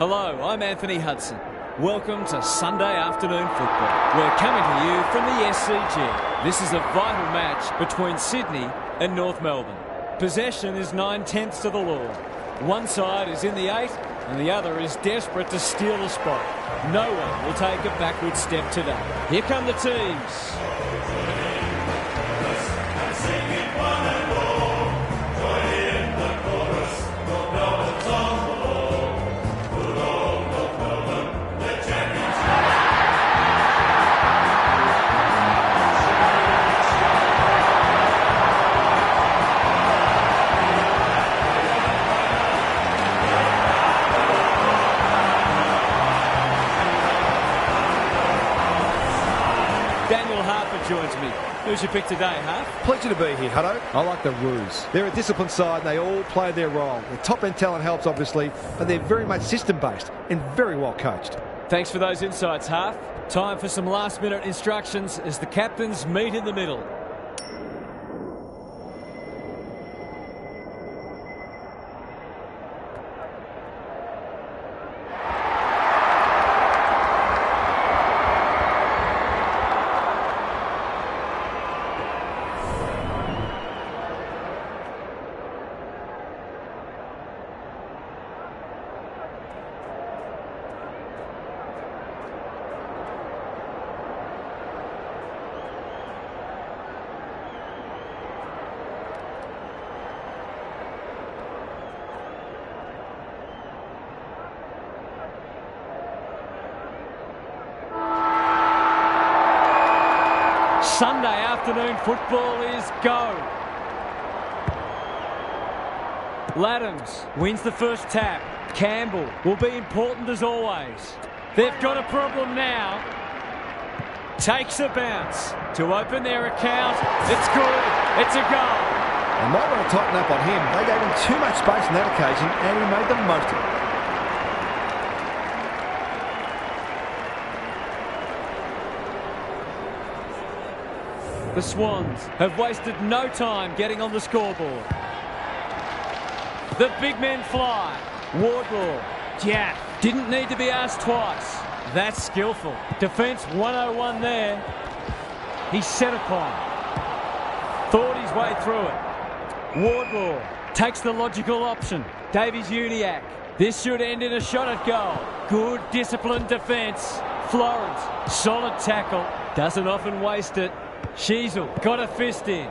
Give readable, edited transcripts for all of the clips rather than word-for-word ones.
Hello, I'm Anthony Hudson. Welcome to Sunday afternoon football. We're coming to you from the SCG. This is a vital match between Sydney and North Melbourne. Possession is 9/10 to the law. One side is in the 8 and the other is desperate to steal the spot. No one will take a backward step today. Here come the teams. Joins me. Who's your pick today, huh? Pleasure to be here, Hutto. I like the Roos. They're a disciplined side and they all play their role. The top-end talent helps, obviously, but they're very much system-based and very well coached. Thanks for those insights, Half. Time for some last-minute instructions as the captains meet in the middle. Sunday afternoon football is go. Laddams wins the first tap. Campbell will be important as always. They've got a problem now. Takes a bounce to open their account. It's good. It's a goal. They might want to tighten up on him. They gave him too much space on that occasion and he made the most of it. The Swans have wasted no time getting on the scoreboard. The big men fly. Wardlaw. Yeah, didn't need to be asked twice. That's skillful. Defence 101 there. He's set upon. Thought his way through it. Wardlaw takes the logical option. Davies-Uniacke. This should end in a shot at goal. Good disciplined defence. Florence. Solid tackle. Doesn't often waste it. Sheasel got a fist in.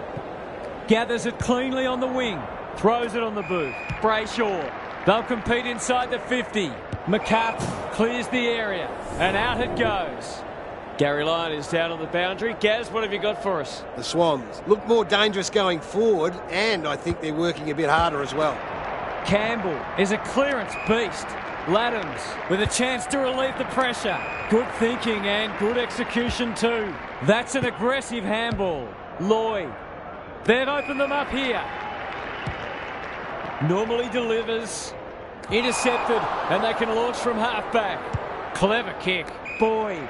Gathers it cleanly on the wing. Throws it on the boot. Brayshaw. They'll compete inside the 50. McCarthy clears the area. And out it goes. Gary Lyon is down on the boundary. Gaz, what have you got for us? The Swans look more dangerous going forward, and I think they're working a bit harder as well. Campbell is a clearance beast. Laddams with a chance to relieve the pressure. Good thinking and good execution too. That's an aggressive handball. Lloyd. They've opened them up here. Normally delivers. Intercepted and they can launch from halfback. Clever kick. Boyd.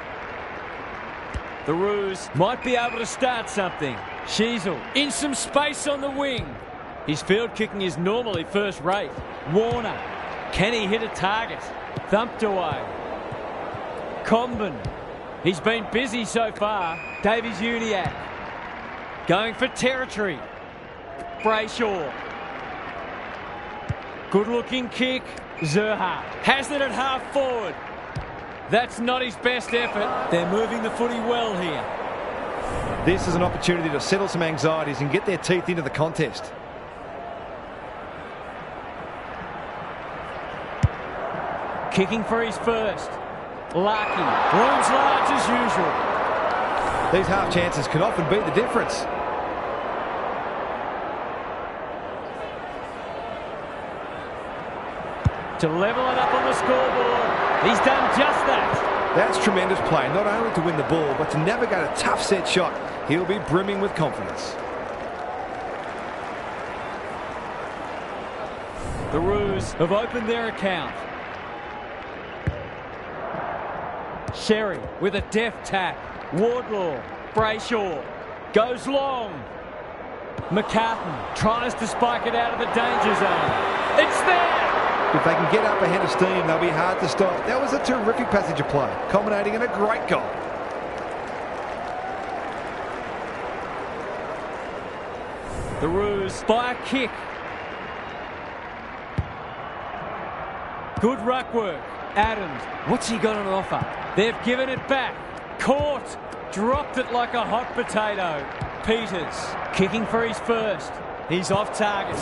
The Roos might be able to start something. Sheasel in some space on the wing. His field kicking is normally first rate. Warner. Can he hit a target? Thumped away. Comben. He's been busy so far. Davies-Uniacke. Going for territory. Brayshaw. Good looking kick. Zerha has it at half forward. That's not his best effort. They're moving the footy well here. This is an opportunity to settle some anxieties and get their teeth into the contest. Kicking for his first. Larky. Looms large as usual. These half chances can often be the difference. To level it up on the scoreboard. He's done just that. That's tremendous play, not only to win the ball, but to navigate a tough set shot. He'll be brimming with confidence. The Roos have opened their account. Sherry with a deft tap. Wardlaw. Brayshaw. Goes long. McCarthy tries to spike it out of the danger zone. It's there! If they can get up ahead of steam, they'll be hard to stop. That was a terrific passage of play, culminating in a great goal. The Roos by a kick. Good ruck work. Adams, what's he got on offer? They've given it back. Caught. Dropped it like a hot potato. Peters kicking for his first. He's off target.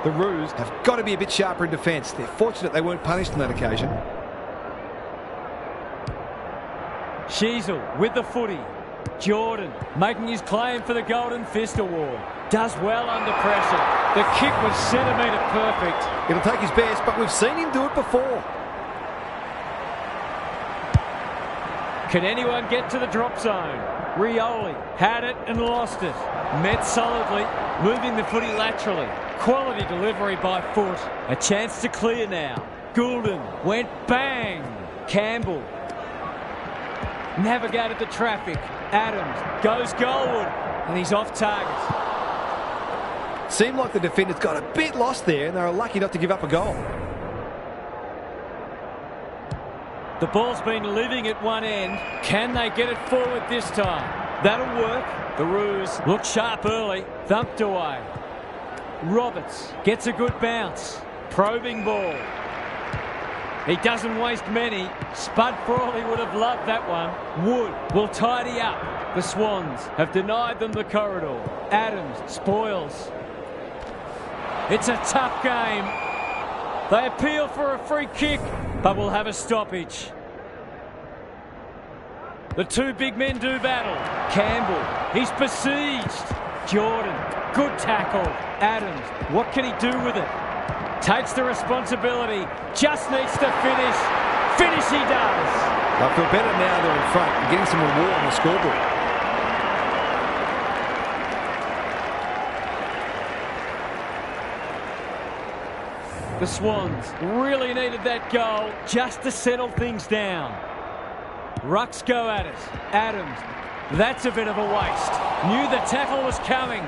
The Roos have got to be a bit sharper in defence. They're fortunate they weren't punished on that occasion. Sheasel with the footy. Jordan making his claim for the Golden Fist Award. Does well under pressure. The kick was centimetre perfect. It'll take his best, but we've seen him do it before. Can anyone get to the drop zone? Rioli had it and lost it. Met solidly, moving the footy laterally. Quality delivery by foot. A chance to clear now. Goulden went bang. Campbell navigated the traffic. Adams goes goalward and he's off target. Seemed like the defenders got a bit lost there and they were lucky not to give up a goal. The ball's been living at one end. Can they get it forward this time? That'll work. The Roos look sharp early. Thumped away. Roberts gets a good bounce. Probing ball. He doesn't waste many. Spud Frawley would have loved that one. Wood will tidy up. The Swans have denied them the corridor. Adams spoils. It's a tough game. They appeal for a free kick, but will have a stoppage. The two big men do battle. Campbell, he's besieged. Jordan, good tackle. Adams, what can he do with it? Takes the responsibility, just needs to finish. Finish he does. I feel better now they're in front and getting some reward on the scoreboard. The Swans really needed that goal just to settle things down. Rucks go at it. Adams, that's a bit of a waste. Knew the tackle was coming.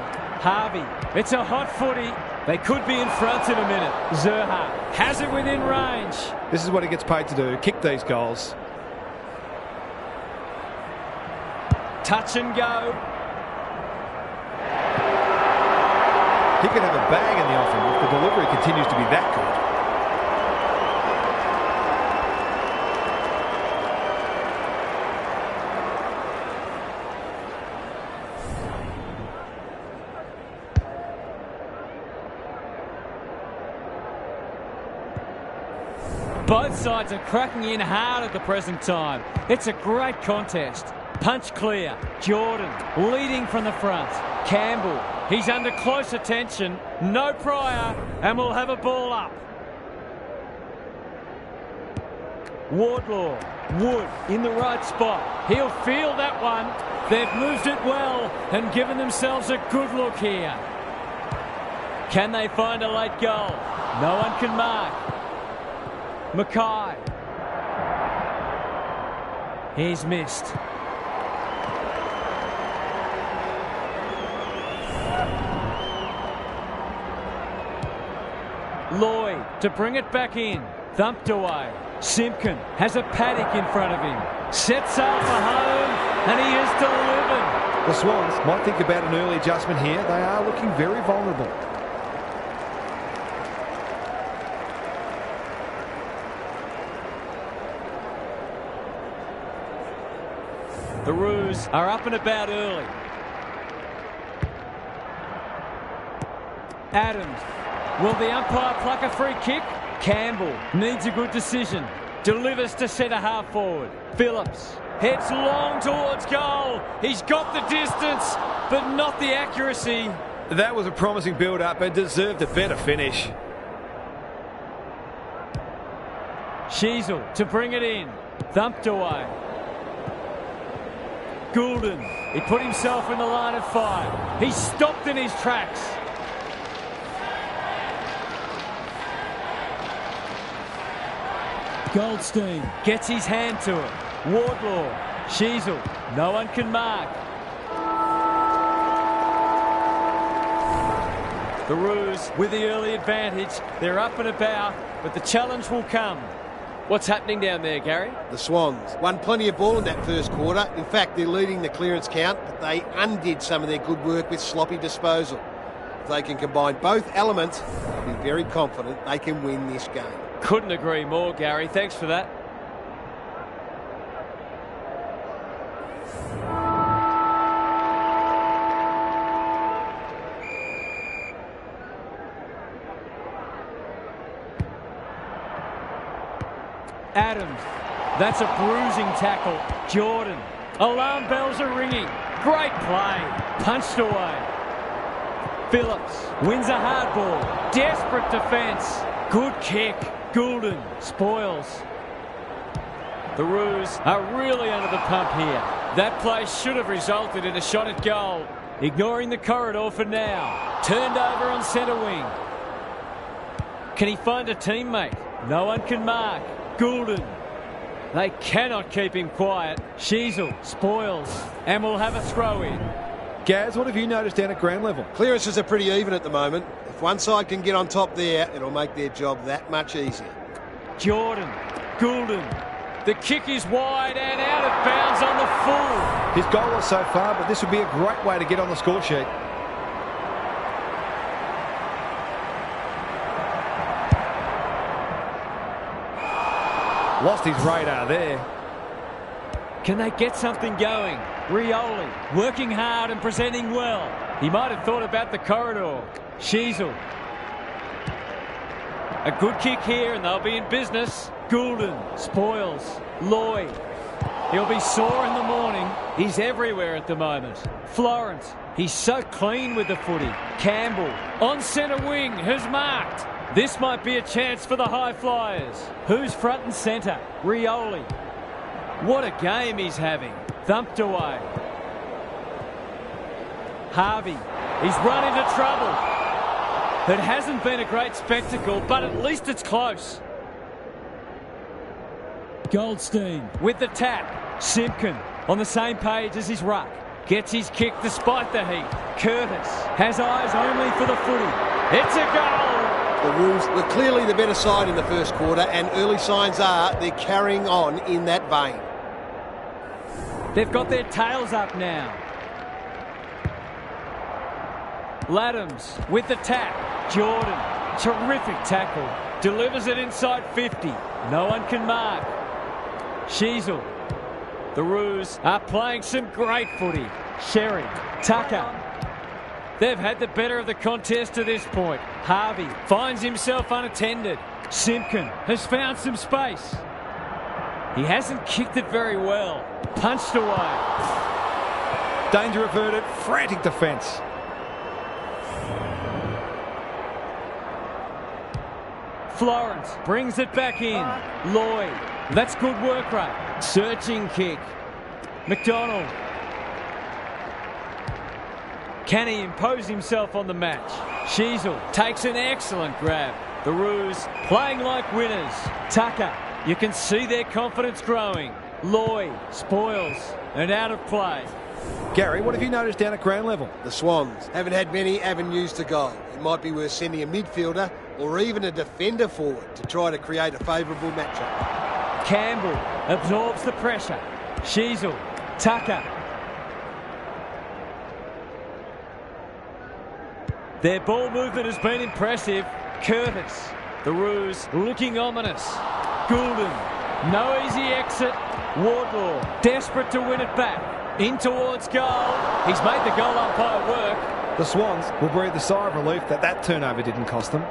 Harvey, it's a hot footy. They could be in front in a minute. Zerha has it within range. This is what he gets paid to do, kick these goals. Touch and go. He could have a bag in the offing if the delivery continues to be that good. Both sides are cracking in hard at the present time. It's a great contest. Punch clear. Jordan leading from the front. Campbell, he's under close attention. No prior, and we'll have a ball up. Wardlaw, Wood in the right spot. He'll feel that one. They've moved it well and given themselves a good look here. Can they find a late goal? No one can mark. Mackay. He's missed. Lloyd to bring it back in. Thumped away. Simpkin has a paddock in front of him. Sets sail for home and he is delivered. The Swans might think about an early adjustment here. They are looking very vulnerable. The Roos are up and about early. Adams. Will the umpire pluck a free kick? Campbell needs a good decision. Delivers to centre half forward. Phillips heads long towards goal. He's got the distance, but not the accuracy. That was a promising build-up and deserved a better finish. Sheasel to bring it in. Thumped away. Goulden, he put himself in the line of fire. He's stopped in his tracks. Goldstein gets his hand to it. Wardlaw, Sheasel, no one can mark. The Roos with the early advantage. They're up and about, but the challenge will come. What's happening down there, Gary? The Swans won plenty of ball in that first quarter. In fact, they're leading the clearance count, but they undid some of their good work with sloppy disposal. If they can combine both elements, I'll be very confident they can win this game. Couldn't agree more, Gary. Thanks for that. Adams. That's a bruising tackle. Jordan. Alarm bells are ringing. Great play. Punched away. Phillips wins a hard ball. Desperate defence. Good kick. Goulden spoils. The Roos are really under the pump here. That play should have resulted in a shot at goal. Ignoring the corridor for now. Turned over on centre wing. Can he find a teammate? No one can mark. Goulden. They cannot keep him quiet. Sheasel spoils and will have a throw in. Gaz, what have you noticed down at ground level? Clearances are pretty even at the moment. If one side can get on top there, it'll make their job that much easier. Jordan. Goulden. The kick is wide and out of bounds on the full. His goal was so far, but this would be a great way to get on the score sheet. Lost his radar there. Can they get something going? Rioli working hard and presenting well. He might have thought about the corridor. Sheasel. A good kick here and they'll be in business. Goulden spoils. Lloyd. He'll be sore in the morning. He's everywhere at the moment. Florence. He's so clean with the footy. Campbell on centre wing has marked. This might be a chance for the high flyers. Who's front and centre? Rioli. What a game he's having. Thumped away. Harvey. He's run into trouble. It hasn't been a great spectacle, but at least it's close. Goldstein with the tap. Simpkin on the same page as his ruck. Gets his kick despite the heat. Curtis has eyes only for the footy. It's a goal. The Roos were clearly the better side in the first quarter, and early signs are they're carrying on in that vein. They've got their tails up now. Laddams with the tap. Jordan, terrific tackle. Delivers it inside 50. No one can mark. Sheasel. The Roos are playing some great footy. Sherry, Tucker. They've had the better of the contest to this point. Harvey finds himself unattended. Simpkin has found some space. He hasn't kicked it very well. Punched away. Danger averted. Frantic defence. Florence brings it back in. Lloyd. That's good work rate. Searching kick. McDonald. Can he impose himself on the match? Sheasel takes an excellent grab. The Roos playing like winners. Tucker, you can see their confidence growing. Lloyd spoils and out of play. Gary, what have you noticed down at ground level? The Swans haven't had many avenues to goal. It might be worth sending a midfielder or even a defender forward to try to create a favourable matchup. Campbell absorbs the pressure. Sheasel, Tucker. Their ball movement has been impressive. Curtis. The Roos looking ominous. Goulden. No easy exit. Wardlaw desperate to win it back. In towards goal. He's made the goal umpire work. The Swans will breathe a sigh of relief that that turnover didn't cost them.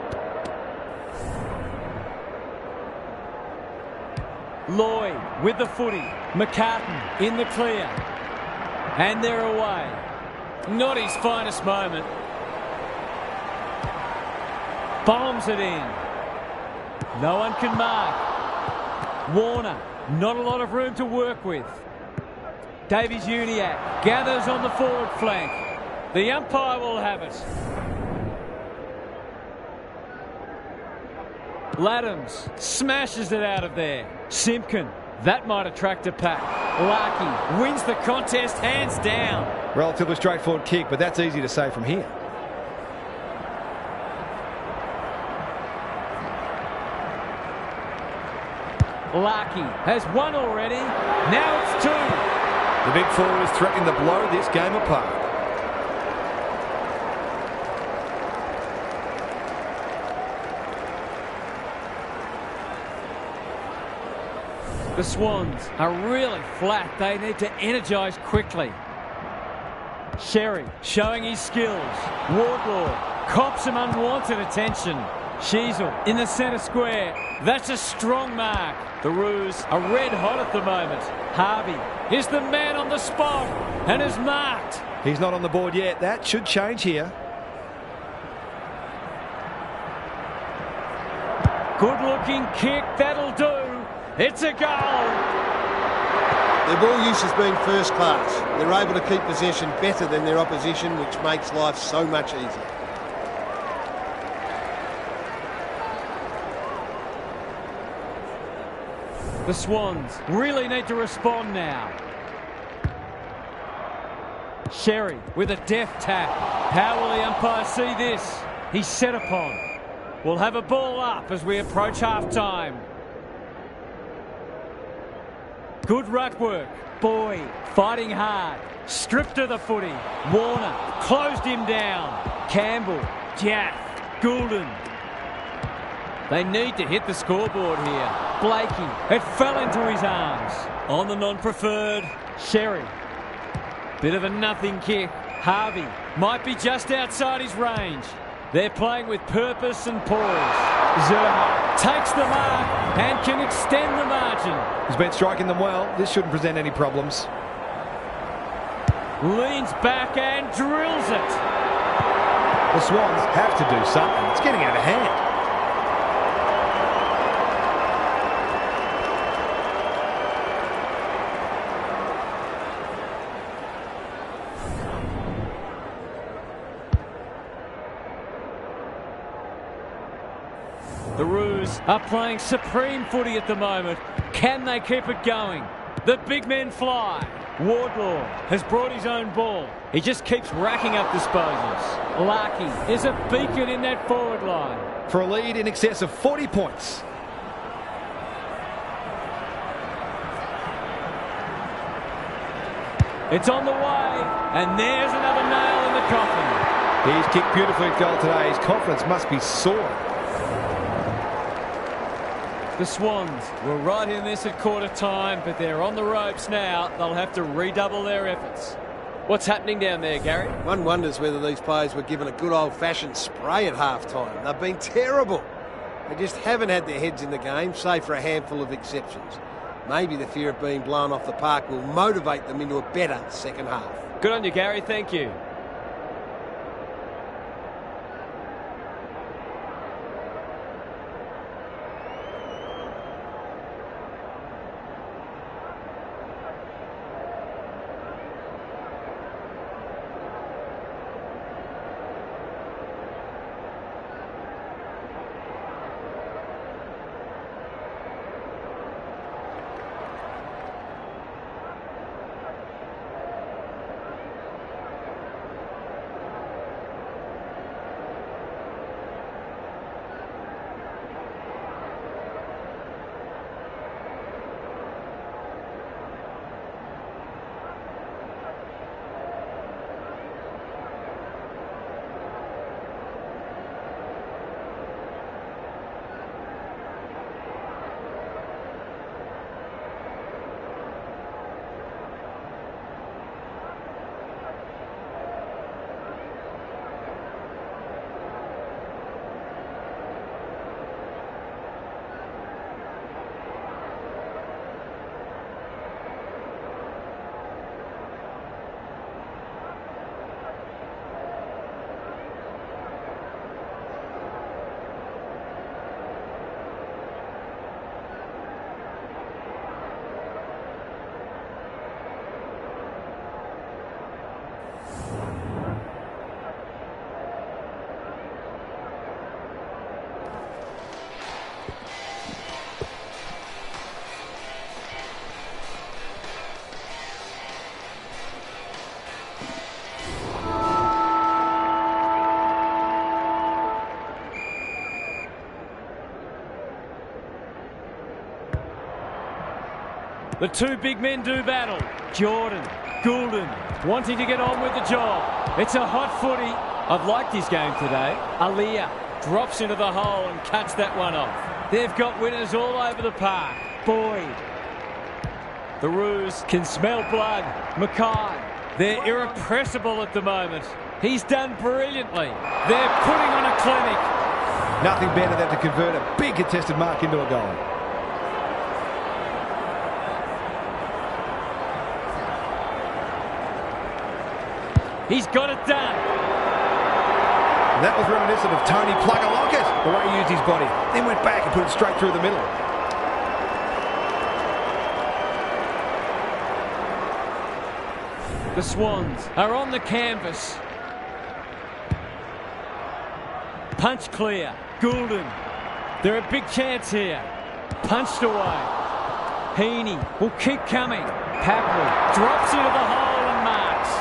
Lloyd with the footy. McCartan in the clear. And they're away. Not his finest moment. Bombs it in. No one can mark. Warner, not a lot of room to work with. Davies-Uniacke gathers on the forward flank. The umpire will have it. Laddams smashes it out of there. Simpkin, that might attract a pack. Larkey wins the contest hands down. Relatively straightforward kick, but that's easy to say from here. Larkey has one already. Now it's two. The big forward is threatening to blow this game apart. The Swans are really flat. They need to energise quickly. Sherry showing his skills. Wardlaw cops some unwanted attention. Sheasel in the centre square. That's a strong mark. The Roos are red hot at the moment. Harvey is the man on the spot and is marked. He's not on the board yet. That should change here. Good looking kick. That'll do. It's a goal. Their ball use has been first class. They're able to keep possession better than their opposition, which makes life so much easier. The Swans really need to respond now. Sherry with a deft tap. How will the umpire see this? He's set upon. We'll have a ball up as we approach half-time. Good ruck work. Boyd fighting hard. Stripped of the footy. Warner closed him down. Campbell, Jaff, Goulden. They need to hit the scoreboard here. Blakey, it fell into his arms. On the non-preferred, Sherry. Bit of a nothing kick. Harvey might be just outside his range. They're playing with purpose and poise. Zerha takes the mark and can extend the margin. He's been striking them well. This shouldn't present any problems. Leans back and drills it. The Swans have to do something. It's getting out of hand. The Roos are playing supreme footy at the moment. Can they keep it going? The big men fly. Wardlaw has brought his own ball. He just keeps racking up disposals. Larkey is a beacon in that forward line. For a lead in excess of 40 points. It's on the way, and there's another nail in the coffin. He's kicked beautifully at goal today. His confidence must be soaring. The Swans were right in this at quarter time, but they're on the ropes now. They'll have to redouble their efforts. What's happening down there, Gary? One wonders whether these players were given a good old-fashioned spray at half-time. They've been terrible. They just haven't had their heads in the game, save for a handful of exceptions. Maybe the fear of being blown off the park will motivate them into a better second half. Good on you, Gary. Thank you. The two big men do battle. Jordan, Goulden, wanting to get on with the job. It's a hot footy. I've liked his game today. Aliyah drops into the hole and cuts that one off. They've got winners all over the park. Boyd. The Roos can smell blood. Mackay. They're irrepressible at the moment. He's done brilliantly. They're putting on a clinic. Nothing better than to convert a big contested mark into a goal. He's got it done. And that was reminiscent of Tony Plugger-Lockett, the way he used his body. Then went back and put it straight through the middle. The Swans are on the canvas. Punch clear. Goulden. They're a big chance here. Punched away. Heaney will keep coming. Papley drops into the hole and marks.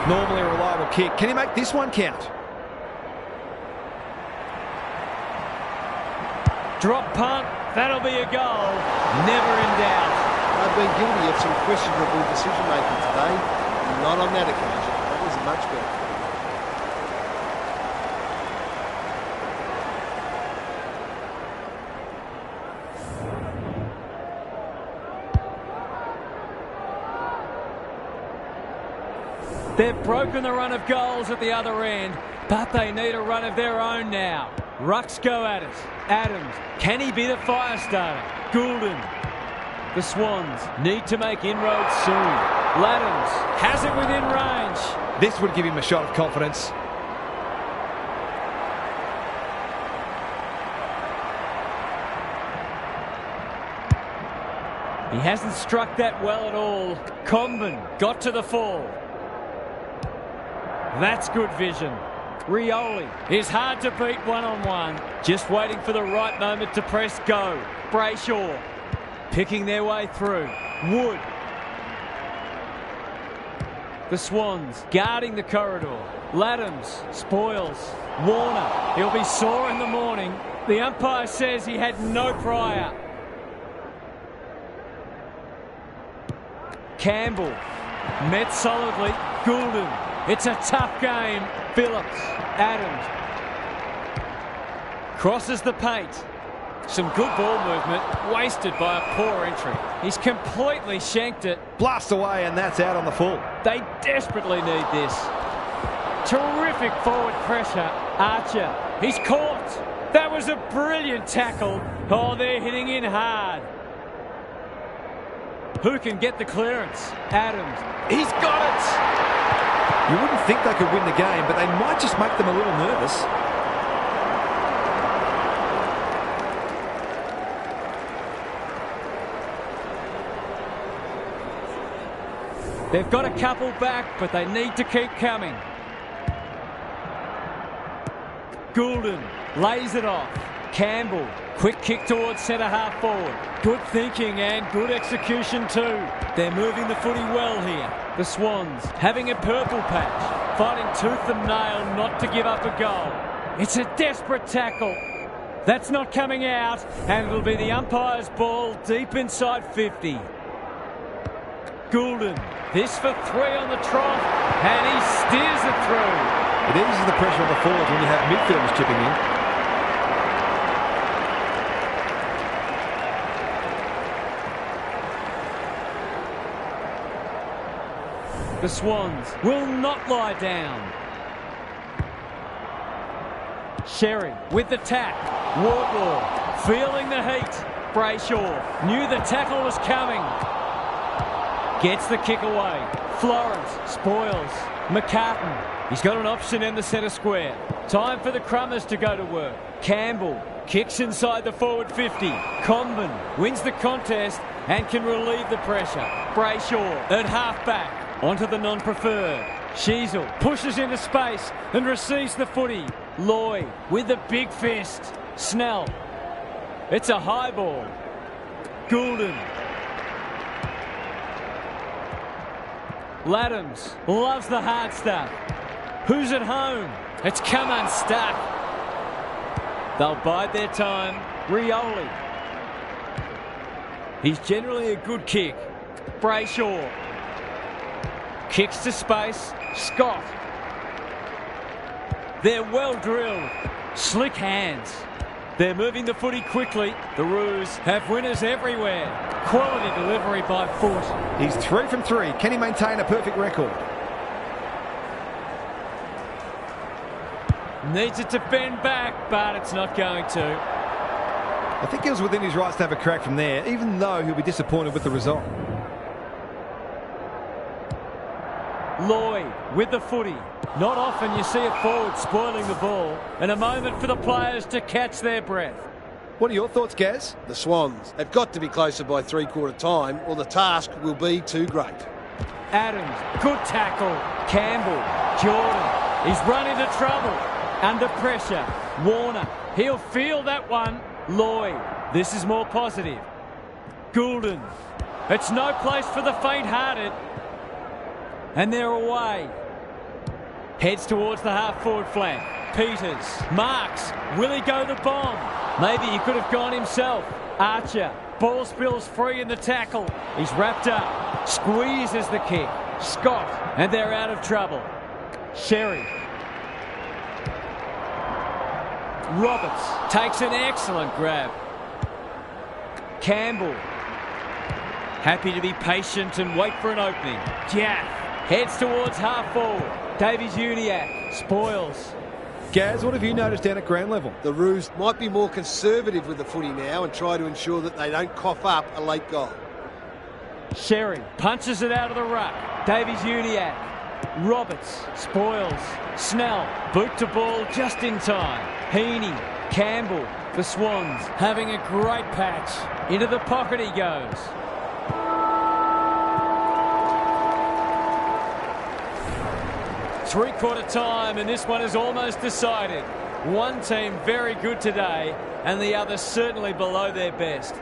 Normally a reliable kick. Can he make this one count? Drop punt. That'll be a goal. Never in doubt. They've been guilty of some questionable decision-making today. Not on that occasion. That was much better. They've broken the run of goals at the other end, but they need a run of their own now. Rucks go at it. Adams, can he be the fire starter? Goulden. The Swans need to make inroads soon. Laddams has it within range. This would give him a shot of confidence. He hasn't struck that well at all. Comben got to the fall. That's good vision. Rioli is hard to beat one-on-one. Just waiting for the right moment to press go. Brayshaw picking their way through. Wood. The Swans guarding the corridor. Laddams spoils. Warner, he'll be sore in the morning. The umpire says he had no prior. Campbell met solidly. Goulden. It's a tough game. Phillips. Adams. Crosses the paint. Some good ball movement, wasted by a poor entry. He's completely shanked it. Blast away, and that's out on the full. They desperately need this. Terrific forward pressure. Archer. He's caught. That was a brilliant tackle. Oh, they're hitting in hard. Who can get the clearance? Adams. He's got it. You wouldn't think they could win the game, but they might just make them a little nervous. They've got a couple back, but they need to keep coming. Goulden lays it off. Campbell, quick kick towards centre half forward. Good thinking and good execution too. They're moving the footy well here. The Swans having a purple patch, fighting tooth and nail not to give up a goal. It's a desperate tackle. That's not coming out, and it'll be the umpire's ball deep inside 50. Goulden, this for 3 on the trot, and he steers it through. It eases the pressure on the forwards when you have midfielders chipping in. The Swans will not lie down. Sherry with the tap. Wardlaw feeling the heat. Brayshaw knew the tackle was coming. Gets the kick away. Florence spoils. McCartan. He's got an option in the centre square. Time for the Crummers to go to work. Campbell kicks inside the forward 50. Comben wins the contest and can relieve the pressure. Brayshaw at half-back. Onto the non-preferred. Sheasel pushes into space and receives the footy. Lloyd with the big fist. Snell. It's a high ball. Goulden. Laddams loves the hard stuff. Who's at home? It's come unstuck. They'll bide their time. Rioli. He's generally a good kick. Brayshaw. Kicks to space. Scott. They're well drilled. Slick hands. They're moving the footy quickly. The Roos have winners everywhere. Quality delivery by foot. He's 3 from 3. Can he maintain a perfect record? Needs it to bend back, but it's not going to. I think he was within his rights to have a crack from there, even though he'll be disappointed with the result. Lloyd with the footy. Not often you see a forward spoiling the ball, and a moment for the players to catch their breath. What are your thoughts, Gaz? The Swans have got to be closer by three-quarter time, or the task will be too great. Adams, good tackle. Campbell, Jordan, he's run into trouble. Under pressure, Warner, he'll feel that one. Lloyd, this is more positive. Goulden, it's no place for the faint-hearted. And they're away. Heads towards the half-forward flank. Peters, marks, will he go the bomb? Maybe he could have gone himself. Archer, ball spills free in the tackle. He's wrapped up, squeezes the kick. Scott, and they're out of trouble. Sherry. Roberts takes an excellent grab. Campbell. Happy to be patient and wait for an opening. Jaff heads towards half forward. Davies-Uniacke spoils. Gaz, what have you noticed down at ground level? The Roos might be more conservative with the footy now and try to ensure that they don't cough up a late goal. Sherry punches it out of the ruck. Davies-Uniacke. Roberts spoils. Snell boot to ball just in time. Heaney, Campbell, the Swans having a great patch. Into the pocket he goes. Three-quarter time, and this one is almost decided. One team very good today, and the other certainly below their best.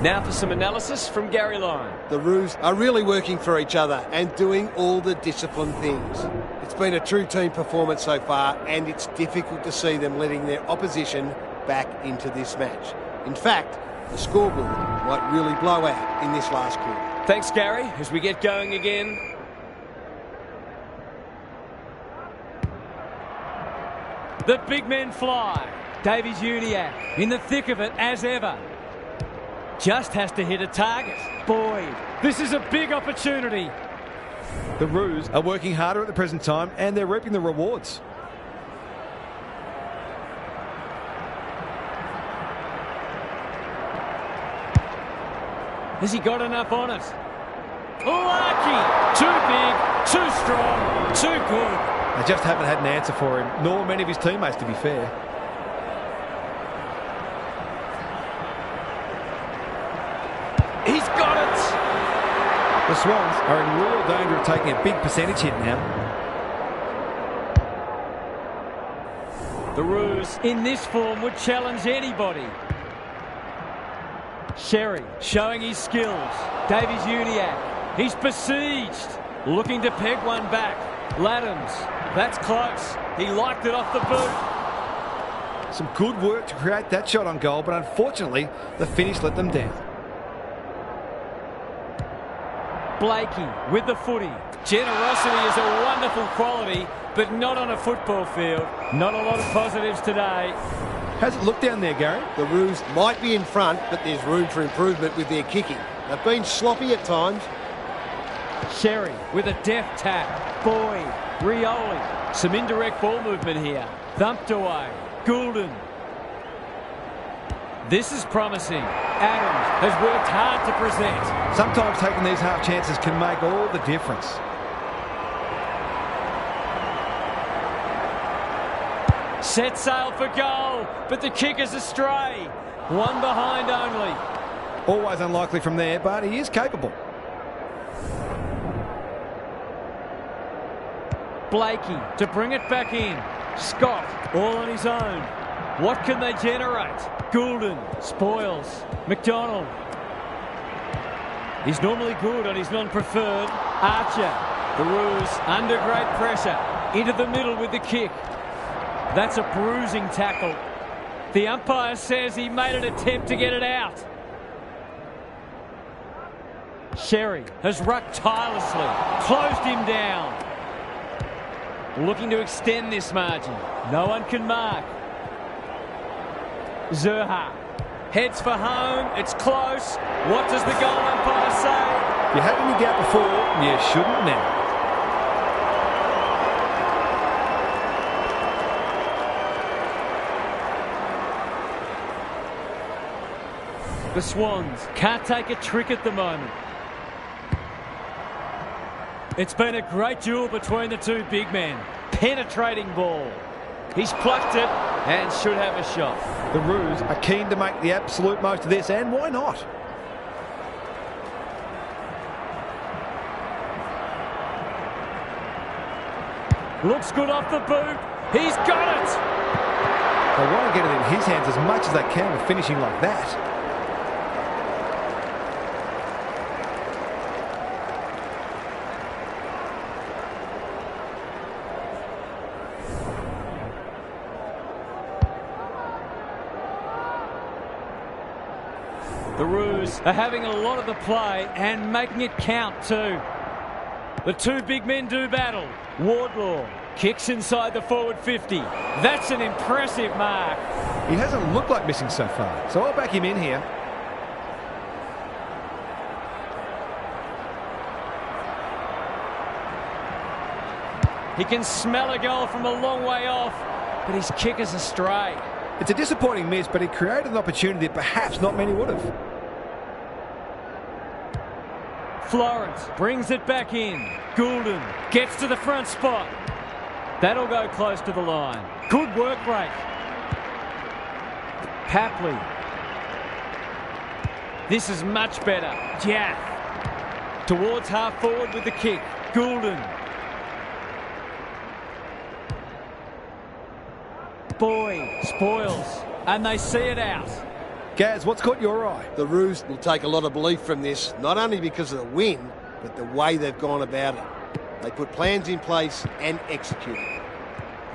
Now for some analysis from Gary Lyon. The Roos are really working for each other and doing all the disciplined things. It's been a true team performance so far, and it's difficult to see them letting their opposition back into this match. In fact, the scoreboard might really blow out in this last quarter. Thanks, Gary. As we get going again. The big men fly. Davies-Uniacke in the thick of it as ever. Just has to hit a target. Boyd, this is a big opportunity. The Roos are working harder at the present time, and they're reaping the rewards. Has he got enough on it? Lucky! Too big, too strong, too good. They just haven't had an answer for him, nor many of his teammates, to be fair. He's got it! The Swans are in real danger of taking a big percentage hit now. The Roos, in this form, would challenge anybody. Sherry showing his skills. Davies-Uniacke, he's besieged. Looking to peg one back. Laddams, that's close. He liked it off the boot. Some good work to create that shot on goal, but unfortunately, the finish let them down. Blakey with the footy. Generosity is a wonderful quality, but not on a football field. Not a lot of positives today. How's it look down there, Gary? The Roos might be in front, but there's room for improvement with their kicking. They've been sloppy at times. Sherry with a deft tap. Boyd, Rioli. Some indirect ball movement here. Thumped away. Goulden. This is promising. Adams has worked hard to present. Sometimes taking these half chances can make all the difference. Set sail for goal, but the kick is astray. One behind only. Always unlikely from there, but he is capable. Blakey to bring it back in. Scott all on his own. What can they generate? Goulden spoils. McDonald. He's normally good on his non-preferred. Archer. The Roos under great pressure. Into the middle with the kick. That's a bruising tackle. The umpire says he made an attempt to get it out. Sherry has rucked tirelessly, closed him down. Looking to extend this margin. No one can mark. Zerha heads for home. It's close. What does the goal umpire say? You had any doubt before, you shouldn't now. The Swans can't take a trick at the moment. It's been a great duel between the two big men. Penetrating ball. He's plucked it and should have a shot. The Roos are keen to make the absolute most of this, and why not? Looks good off the boot. He's got it! They want to get it in his hands as much as they can with finishing like that. The Roos are having a lot of the play and making it count too. The two big men do battle. Wardlaw kicks inside the forward 50. That's an impressive mark. He hasn't looked like missing so far, so I'll back him in here. He can smell a goal from a long way off, but his kick is astray. It's a disappointing miss, but he created an opportunity that perhaps not many would have. Florence brings it back in. Goulden gets to the front spot. That'll go close to the line. Good work rate. Papley. This is much better. Jaff. Towards half forward with the kick. Goulden. Boy spoils, and they see it out. Gaz, what's caught your eye? The Roos will take a lot of belief from this, not only because of the win, but the way they've gone about it. They put plans in place and executed.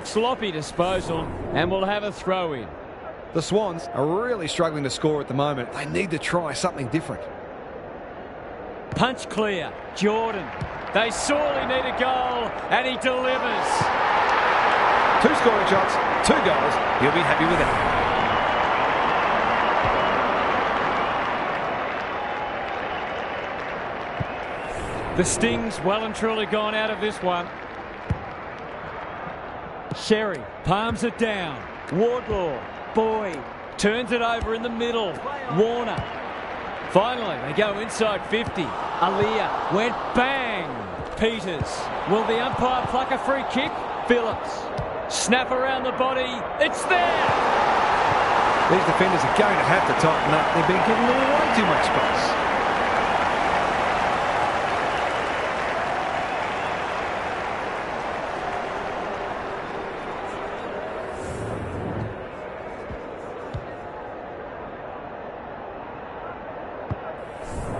Sloppy disposal, and we'll have a throw in. The Swans are really struggling to score at the moment. They need to try something different. Punch clear. Jordan. They sorely need a goal, and he delivers. 2 scoring shots, 2 goals. He'll be happy with that. The Sting's well and truly gone out of this one. Sherry palms it down. Wardlaw. Boyd turns it over in the middle. Warner. Finally, they go inside 50. Aaliyah went bang. Peters. Will the umpire pluck a free kick? Phillips. Snap around the body. It's there! These defenders are going to have to tighten up. They've been giving them way too much space.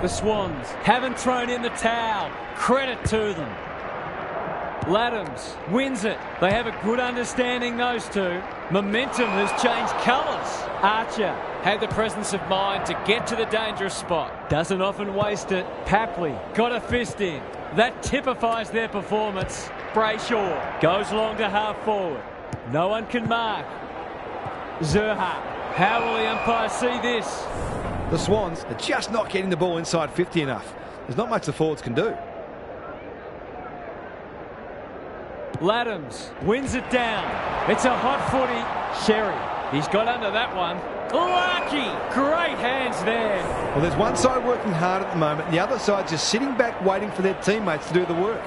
The Swans haven't thrown in the towel. Credit to them. Laddams wins it. They have a good understanding, those two. Momentum has changed colours. Archer had the presence of mind to get to the dangerous spot. Doesn't often waste it. Papley got a fist in. That typifies their performance. Brayshaw goes long to half forward. No one can mark. Zerha. How will the umpire see this? The Swans are just not getting the ball inside 50 enough. There's not much the forwards can do. Laddams wins it down. It's a hot footy. Sherry, he's got under that one. Lucky! Great hands there. Well, there's one side working hard at the moment. The other side just sitting back waiting for their teammates to do the work.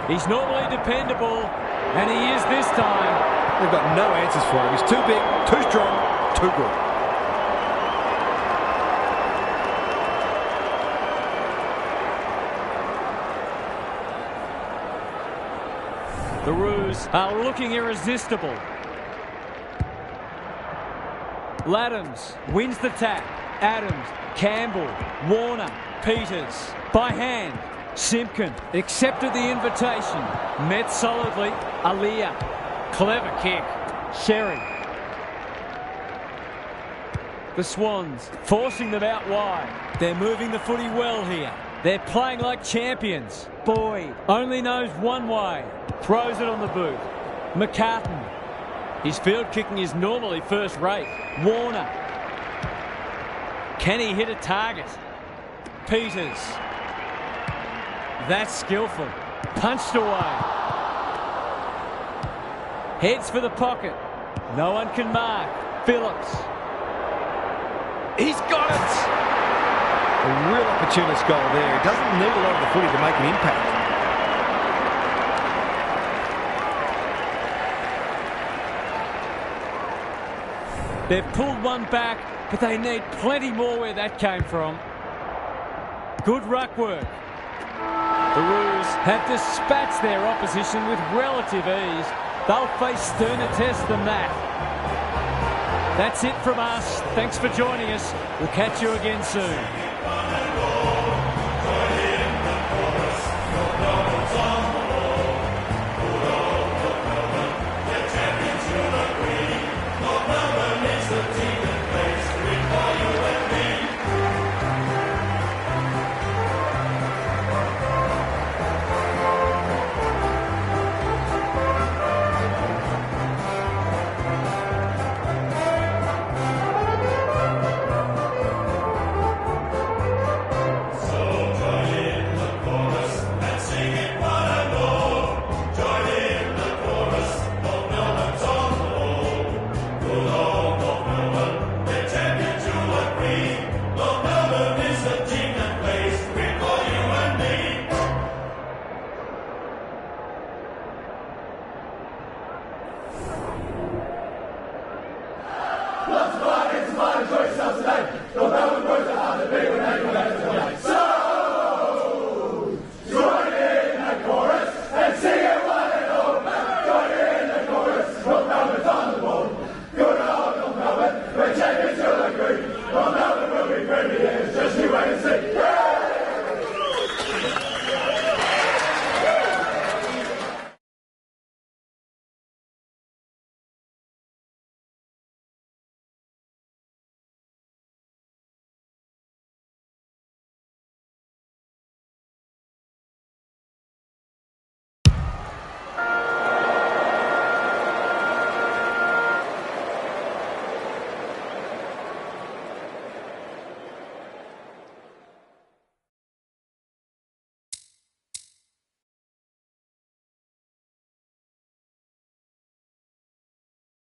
He's normally dependable, and he is this time. They've got no answers for him. He's too big, too strong, too good. The Roos are looking irresistible. Laddams wins the tap. Adams, Campbell, Warner, Peters. By hand, Simpkin accepted the invitation. Met solidly. Aaliyah. Clever kick. Sherry. The Swans forcing them out wide. They're moving the footy well here. They're playing like champions. Boyd only knows one way. Throws it on the boot. McCartan. His field kicking is normally first rate. Warner. Can he hit a target? Peters. That's skillful. Punched away. Heads for the pocket. No one can mark. Phillips. He's got it! A real opportunist goal there. He doesn't need a lot of the footy to make an impact. They've pulled one back, but they need plenty more where that came from. Good ruck work. The Roos have dispatched their opposition with relative ease. They'll face sterner tests than that. That's it from us. Thanks for joining us. We'll catch you again soon. Let's go! It's my choice of today.